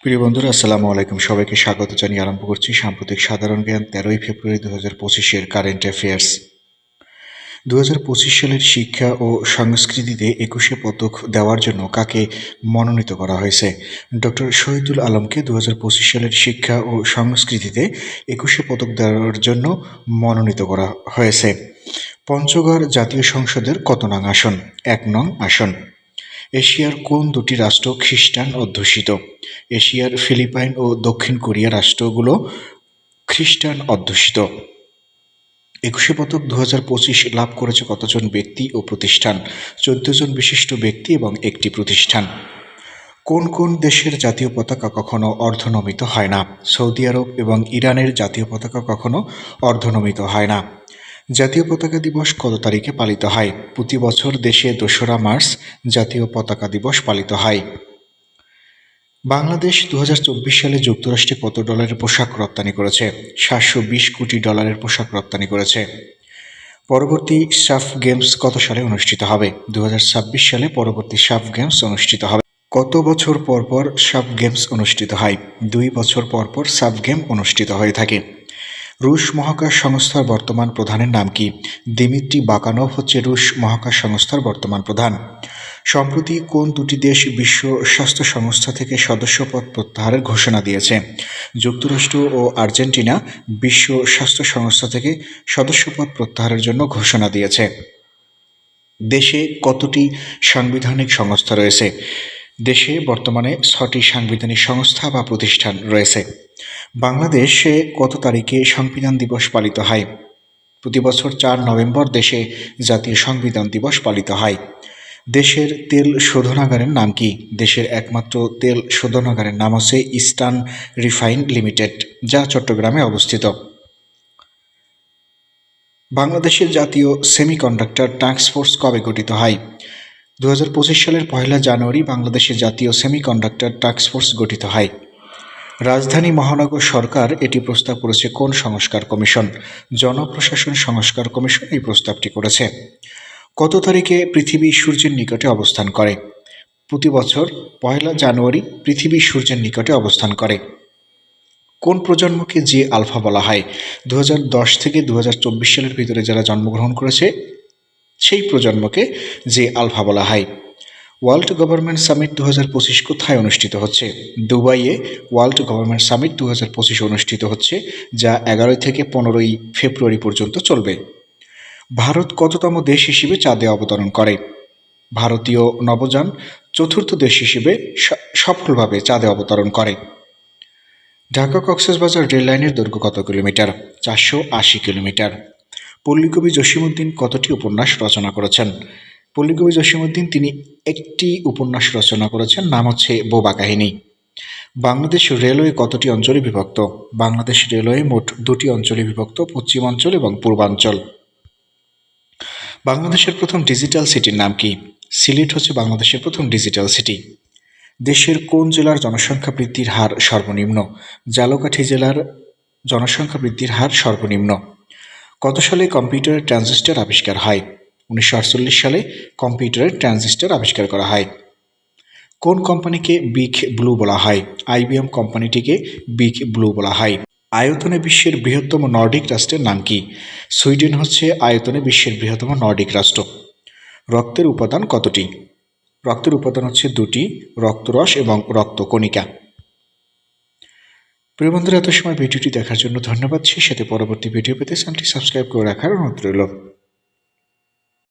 প্রিয় বন্ধুরা, আসসালামু আলাইকুম। সবাইকে স্বাগত জানিয়ে আরম্ভ করছি সাম্প্রতিক সাধারণ জ্ঞান 13ই ফেব্রুয়ারি 2025-এর কারেন্ট অ্যাফেয়ার্স। 2025 সালের শিক্ষা ও সংস্কৃতিতে 21শে পদক দেওয়ার জন্য কাকে মনোনীত করা হয়েছে? ডক্টর শহীদুল আলমকে 2025 সালের শিক্ষা ও সংস্কৃতিতে 21শে পদক দেওয়ার জন্য মনোনীত করা হয়েছে। পঞ্চগড় জাতীয় সংসদের কত নং আসন? 1 নং আসন। এশিয়ার কোন দুটি রাষ্ট্র খ্রিস্টান অধ্যুষিত? এশিয়ার ফিলিপাইন ও দক্ষিণ কোরিয়া রাষ্ট্রগুলো খ্রিস্টান অধ্যুষিত। 21শে পদক 2025 লাভ করেছে কতজন ব্যক্তি ও প্রতিষ্ঠান? 14 জন বিশিষ্ট ব্যক্তি এবং একটি প্রতিষ্ঠান। কোন কোন দেশের জাতীয় পতাকা কখনো অর্ধনমিত হয় না? সৌদি আরব এবং ইরানের জাতীয় পতাকা কখনো অর্ধনমিত হয় না। জাতীয় পতাকা দিবস কত তারিখে পালিত হয়? প্রতি বছর দেশে 2রা মার্চ জাতীয় পতাকা দিবস পালিত হয়। বাংলাদেশ 2024 সালে যুক্তরাষ্ট্রে কত ডলারের পোশাক রপ্তানি করেছে? 720 কোটি ডলারের পোশাক রপ্তানি করেছে। পরবর্তী সাফ গেমস কত সালে অনুষ্ঠিত হবে? 2026 সালে পরবর্তী সাফ গেমস অনুষ্ঠিত হবে। কত বছর পর পর সাফ গেমস অনুষ্ঠিত হয়? 2 বছর পর পর সাফ গেম অনুষ্ঠিত হয়ে থাকে। রুশ মহাকাশ সংস্থার বর্তমান প্রধানের নাম কি? দিমিত্রি বাকানভ হচ্ছে রুশ মহাকাশ সংস্থার বর্তমান প্রধান। সম্প্রতি কোন দুটি দেশ বিশ্ব স্বাস্থ্য সংস্থা থেকে সদস্যপদ প্রত্যাহারের ঘোষণা দিয়েছে? যুক্তরাষ্ট্র ও আর্জেন্টিনা বিশ্ব স্বাস্থ্য সংস্থা থেকে সদস্যপদ প্রত্যাহারের জন্য ঘোষণা দিয়েছে। দেশে কতটি সাংবিধানিক সংস্থা রয়েছে? দেশে বর্তমানে 6টি সাংবিধানিক সংস্থা বা প্রতিষ্ঠান রয়েছে। বাংলাদেশে কত তারিখে সংবিধান দিবস পালিত হয়? প্রতি বছর 4 নভেম্বর দেশে জাতীয় সংবিধান দিবস পালিত হয়। দেশের তেল শোধনাগারের নাম কি? দেশের একমাত্র তেল শোধনাগারের নাম হচ্ছে ইস্টার্ন রিফাইন লিমিটেড, যা চট্টগ্রামে অবস্থিত। বাংলাদেশের জাতীয় সেমিকন্ডাক্টর টাস্ক ফোর্স কবে গঠিত হয়? 2025 সালের 1 জানুয়ারি বাংলাদেশের জাতীয় সেমিকন্ডাক্টর টাস্ক ফোর্স গঠিত হয়। রাজধানী মহানগর সরকার এটি প্রস্তাব করেছে কোন সংস্কার কমিশন? জনপ্রশাসন সংস্কার কমিশন এই প্রস্তাবটি করেছে। কত তারিখে পৃথিবী সূর্যের নিকটে অবস্থান করে? প্রতি বছর 1 জানুয়ারি পৃথিবী সূর্যের নিকটে অবস্থান করে। কোন প্রজন্মকে জে আলফা বলা হয়? 2010 থেকে 2024 সালের ভিতরে যারা জন্মগ্রহণ করেছে সেই প্রজন্মকে জে আলফা বলা হয়। ওয়ার্ল্ড গভর্নমেন্ট সামিট 2025 কোথায় অনুষ্ঠিত হচ্ছে? দুবাইয়ে ওয়ার্ল্ড গভর্নমেন্ট সামিট 2025 অনুষ্ঠিত হচ্ছে, যা 11 থেকে 15 ফেব্রুয়ারি পর্যন্ত চলবে। ভারত কততম দেশ হিসেবে চাঁদে অবতরণ করে? ভারতীয় নভোযান 4র্থ দেশ হিসেবে সফলভাবে চাঁদে অবতরণ করে। ঢাকা কক্সবাজার রেল লাইনের দৈর্ঘ্য কত কিলোমিটার? 480 কিলোমিটার। পল্লীকবি জসীমউদ্দীন কতটি উপন্যাস রচনা করেছেন? পল্লীকবি জসীমউদ্দীন তিনি একটি উপন্যাস রচনা করেছেন, নাম হচ্ছে বোবা কাহিনী। বাংলাদেশ রেলওয়ে কতটি অঞ্চলে বিভক্ত? বাংলাদেশ রেলওয়ে মোট 2টি অঞ্চলে বিভক্ত, পশ্চিমাঞ্চল এবং পূর্বাঞ্চল। বাংলাদেশের প্রথম ডিজিটাল সিটির নাম কি? সিলেট হচ্ছে বাংলাদেশের প্রথম ডিজিটাল সিটি। দেশের কোন জেলার জনসংখ্যা বৃদ্ধির হার সর্বনিম্ন? ঝালকাঠি জেলার জনসংখ্যা বৃদ্ধির হার সর্বনিম্ন। কত সালে কম্পিউটারের ট্রানজিস্টর আবিষ্কার হয়? 1948 সালে কম্পিউটারের ট্রানজিস্টর আবিষ্কার করা হয়। কোন কোম্পানিকে বিগ ব্লু বলা হয়? আইবিএম কোম্পানিটিকে বিগ ব্লু বলা হয়। আয়তনে বিশ্বের বৃহত্তম নর্ডিক রাষ্ট্রের নাম কি? সুইডেন হচ্ছে আয়তনে বিশ্বের বৃহত্তম নর্ডিক রাষ্ট্র। রক্তের উপাদান কতটি? রক্তের উপাদান হচ্ছে 2টি, রক্তরস এবং রক্তকণিকা। প্রিয় বন্ধুরা, এত সময় ভিডিওটি দেখার জন্য ধন্যবাদ। সেই সাথে পরবর্তী ভিডিও পেতে চ্যানেলটি সাবস্ক্রাইব করে রাখার অনুরোধ রইল।